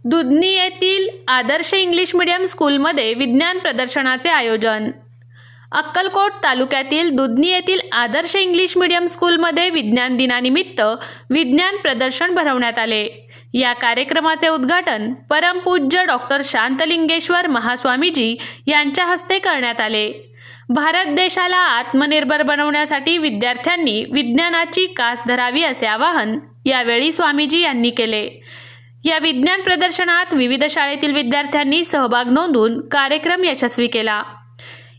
दुधनी येथील आदर्श English medium स्कूलमध्ये विज्ञान प्रदर्शनाचे आयोजन। अक्कलकोट तालुक्यातील दुधनी येथील आदर्श इंग्लिश मीडियम स्कूलमध्ये विज्ञान दिनानिमित्त विज्ञान प्रदर्शन भरवण्यात आले। या कार्यक्रमाचे उद्घाटन परमपूज्य डॉक्टर शांतलिंगेश्वर महास्वामीजी यांच्या हस्ते करण्यात आले। भारत देशाला आत्मनिर्भर बनवण्यासाठी विद्यार्थ्यांनी विज्ञानाची कास धरावी असे आवाहन यावेळी स्वामीजी यांनी केले। या विज्ञान प्रदर्शनात विविध शाळेतील विद्यार्थ्यांनी सहभाग नोंदवून कार्यक्रम यशस्वी केला।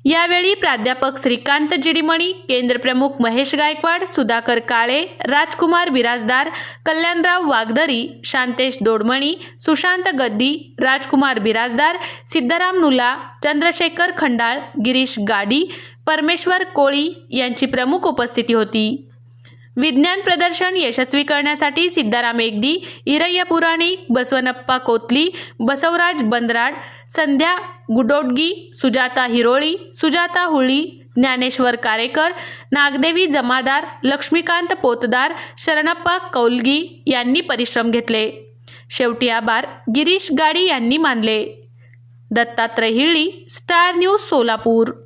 यावेळी प्राध्यापक श्रीकांत जिडीमणी, केंद्रप्रमुख महेश गायकवाड, सुधाकर काळे, राजकुमार बिराजदार, कल्याणराव वागदरी, शांतेश दोडमणी, सुशांत गद्दी, राजकुमार बिराजदार, सिद्धराम नुला, चंद्रशेखर खंडाळ, गिरीश गाडी, परमेश्वर कोळी यांची प्रमुख उपस्थिती होती। विज्ञान प्रदर्शन यशस्वी करण्यासाठी सिद्धाराम एकदी, इरय्या पुराणिक, बसवनप्पा कोतली, बसवराज बंदराड, संध्या गुडोडगी, सुजाता हिरोळी, सुजाता हुळी, ज्ञानेश्वर कारेकर, नागदेवी जमादार, लक्ष्मीकांत पोतदार, शरणप्पा कौलगी यांनी परिश्रम घेतले। शेवटी आभार गिरीश गाडी यांनी मानले। Dattatray Hili, star news Solapur.